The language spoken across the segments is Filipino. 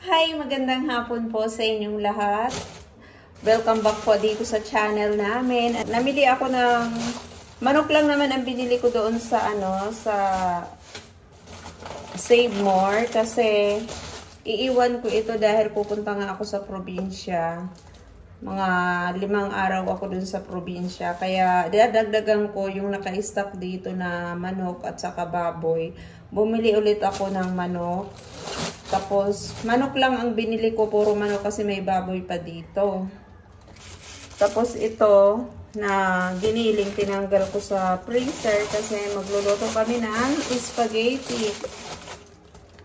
Hi, magandang hapon po sa inyong lahat. Welcome back po dito sa channel namin. Namili ako ng manok lang naman ang binili ko doon sa sa Save More kasi iiwan ko ito dahil pupunta nga ako sa probinsya. Mga 5 araw ako dun sa probinsya. Kaya dadagdagan ko yung naka-stock dito na manok at saka baboy. Bumili ulit ako ng manok. Tapos, manok lang ang binili ko. Puro manok kasi may baboy pa dito. Tapos ito, na giniling, tinanggal ko sa freezer kasi magluluto kami ng spaghetti.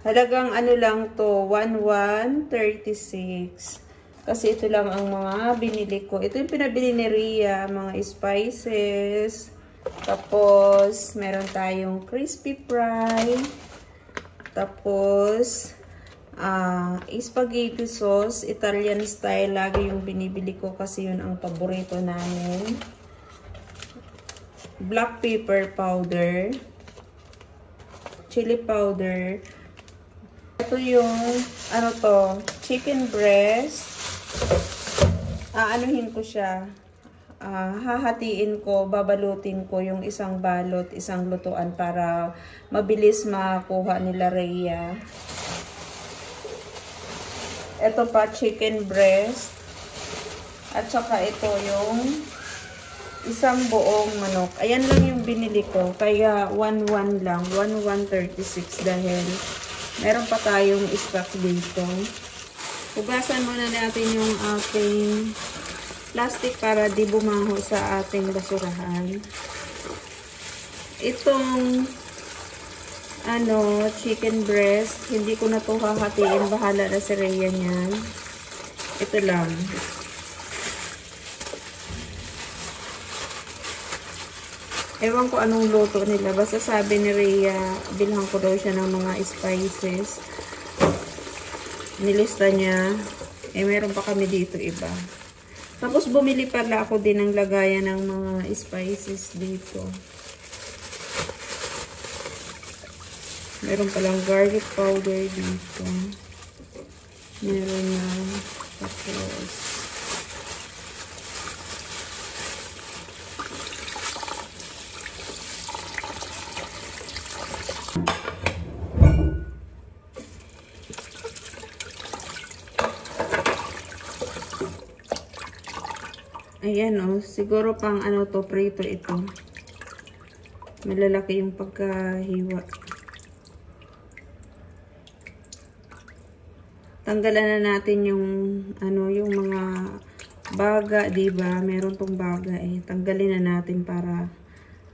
Halagang lang to, 1,136. Kasi ito lang ang mga binili ko. Ito yung pinabili ni Rhea, mga spices. Tapos, meron tayong crispy fry. Tapos, spaghetti sauce, Italian style. Lagi yung binibili ko kasi yun ang paborito namin. Black pepper powder. Chili powder. Ito yung, chicken breast. Anuhin ko siya. Hahatiin ko, babalutin ko yung isang balot, isang lutuan para mabilis makuha nila Rhea. Ito pa, chicken breast. At saka ito yung isang buong manok. Ayan lang yung binili ko. Kaya 1,1 lang. 1,136 dahil meron pa tayong stock dito. Hugasan muna natin yung ating plastic para di bumaho sa ating basurahan. Itong chicken breast, hindi ko na to hahatiin, bahala na si Rhea niyan. Ito lang. Ewan ko anong luto nila, basta sabi ni Rhea, bilhan ko daw siya ng mga spices. Nilista niya, meron pa kami dito iba. Tapos bumili pala ako din ng lagayan ng mga spices dito. Meron palang garlic powder dito. Meron na. Tapos ayan siguro pang to, prito ito. Malalaki yung pagkahiwa. Tanggalan na natin yung yung mga baga, 'di ba? Meron tong baga Tanggalin na natin para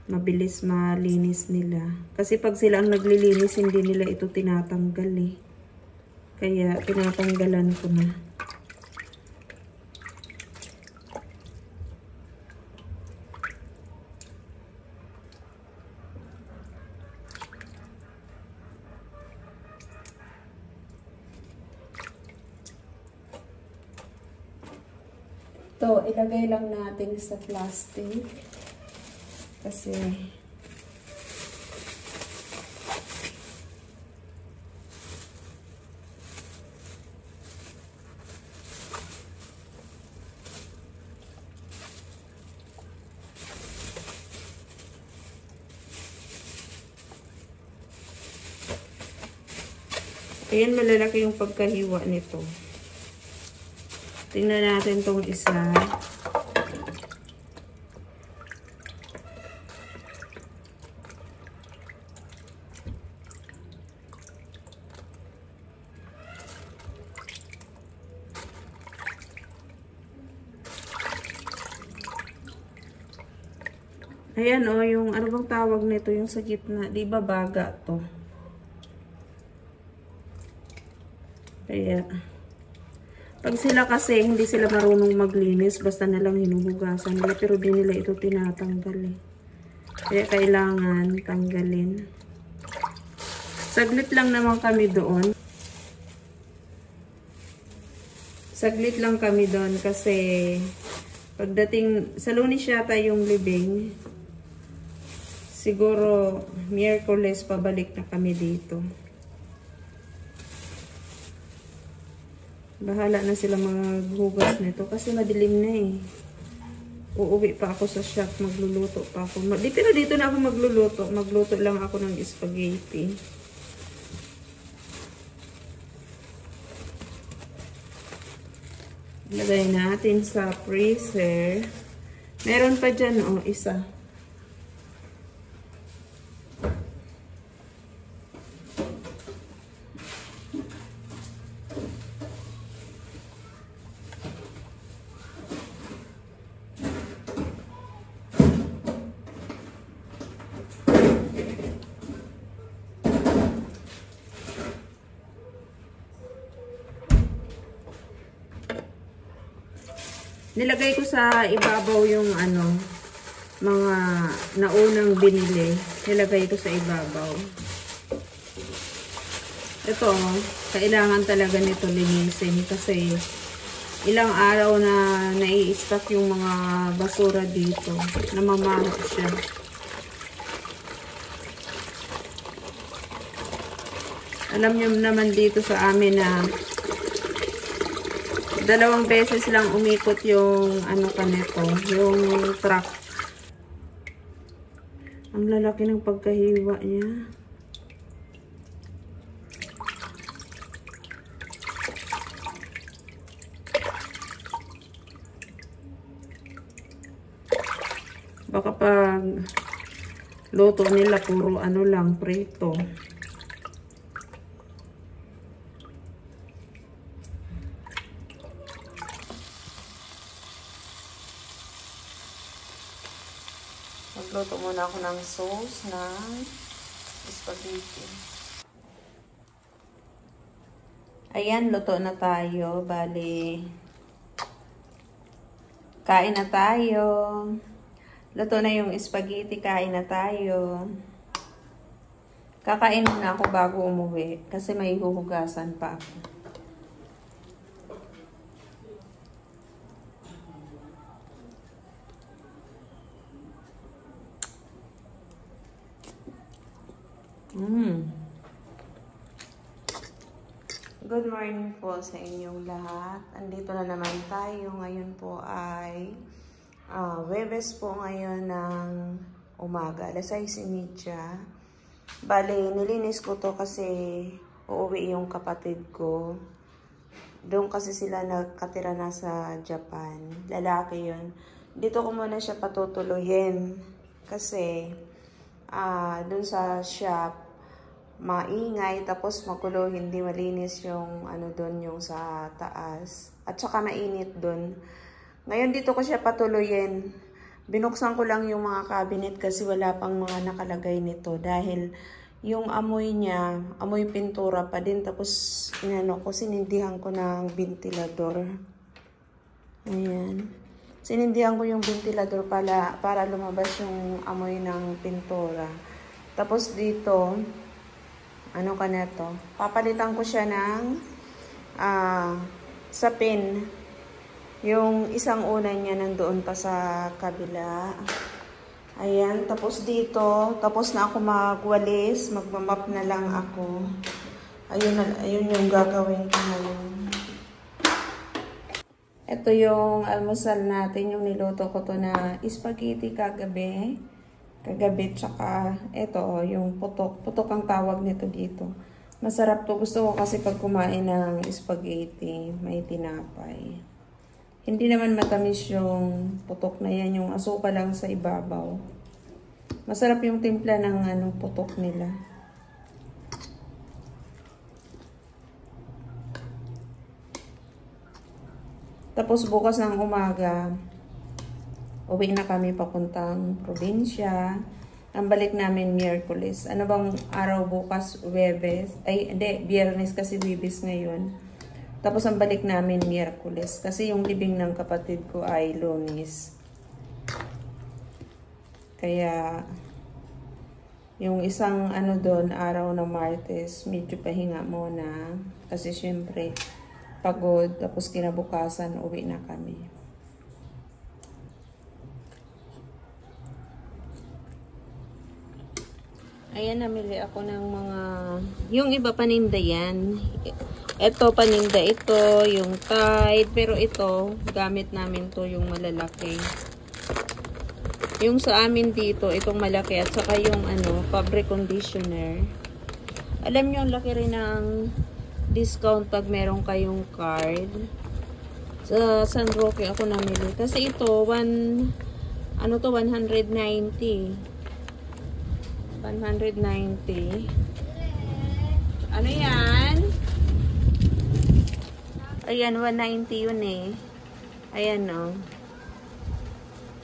mabilis malinis nila. Kasi pag sila ang naglilinis, hindi nila ito tinatanggal Kaya tinatanggalan ko na. Ito, ilagay lang natin sa plastic. Kasi ayan, malalaki yung pagkahiwa nito. Tingnan natin tong isa. Ayan yung ano bang tawag nito, yung sa gitna, di ba baga to? Kaya pag sila kasi, hindi sila marunong maglinis, basta nalang hinuhugasan nila, pero di nila ito tinatanggal Kaya kailangan tanggalin. Saglit lang naman kami doon. Saglit lang kami doon kasi pagdating, sa Lunes yata yung libing. Siguro, Miyerkules pabalik na kami dito. Bahala na sila maghugas nito kasi madilim na eh. Uuwi pa ako sa shop, magluluto pa ako. Pero dito na ako magluluto. Magluto lang ako ng spaghetti. Lagay natin sa freezer. Meron pa dyan, oh, isa. Nilagay ko sa ibabaw yung ano, mga naunang binili. Nilagay ko sa ibabaw. Ito, kailangan talaga nito linisin kasi ilang araw na nai-stock yung mga basura dito. Namamahat siya. Alam niyo naman dito sa amin na 2 beses lang umikot yung ano kanito, yung truck. Ang lalaki ng pagkahiwa niya. Baka pag luto nila puro ano lang, prito. Magluto muna ako ng sauce ng spaghetti. Ayan, luto na tayo. Bali, kain na tayo. Luto na yung spaghetti, kain na tayo. Kakain muna ako bago umuwi kasi may huhugasan pa ako. Good morning po sa inyong lahat. Andito na naman tayo. Ngayon po ay Huwebes po ngayon ng umaga. Alas 6:30. Bale, nilinis ko to kasi uuwi yung kapatid ko. Doon kasi sila nagkatira na sa Japan. Lalaki yun. Dito ko muna siya patutuloyin. Kasi doon sa shop maingay, tapos magulo, hindi malinis yung ano doon, yung sa taas. At saka mainit doon. Ngayon dito ko siya patuloyin. Binuksan ko lang yung mga cabinet kasi wala pang mga nakalagay nito. Dahil yung amoy niya, amoy pintura pa din. Tapos inano ko, sinindihan ko ng ventilador. Ayan. Sinindihan ko yung ventilador para lumabas yung amoy ng pintura. Tapos dito, ano ka na to? Papalitan ko siya ng sapin. Yung isang una niya nandoon pa sa kabila. Ayan. Tapos dito, tapos na ako magwalis. Magmamap na lang ako. Ayun yung gagawin ko ngayon. Ito yung almusal natin. Yung niluto ko to na spaghetti kagabi. Tsaka ito, yung putok. Putok ang tawag nito dito. Masarap to. Gusto ko kasi pag kumain ng spaghetti, may tinapay. Hindi naman matamis yung putok na yan. Yung asukal lang sa ibabaw. Masarap yung timpla ng putok nila. Tapos bukas ng umaga, uwi na kami papuntang probinsya. Ang balik namin Miyerkules. Ano bang araw bukas? Huwebes. Ay, hindi. Biyernes kasi Huwebes ngayon. Tapos ang balik namin Miyerkules. Kasi yung libing ng kapatid ko ay Lunes. Kaya, yung isang doon, araw ng Martes, medyo pahinga muna. Kasi syempre, pagod. Tapos kinabukasan, uwi na kami. Ayan, namili ako ng mga, yung iba paninda yan. Ito, paninda ito, yung Tide. Pero ito, gamit namin to yung malalaki. Yung sa amin dito, itong malaki. At saka yung fabric conditioner. Alam nyo, ang laki rin ng discount pag meron kayong card. Sa San Roque ako namili. Kasi ito, 190. 190. Ano yan? Ayan, 190 yun eh. Ayan o.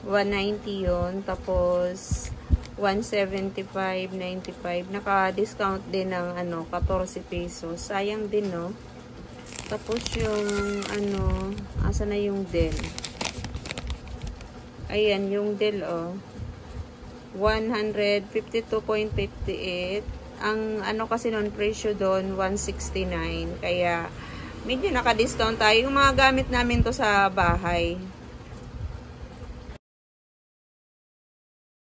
190 yun. Tapos, 175.95. Naka-discount din ng 14 pesos. Sayang din no. Tapos yung asa na yung Dell? Ayan, yung Dell oh. 152.58. Ang kasi nun presyo doon 169. Kaya medyo naka-discount tayo. Yung mga gamit namin to sa bahay.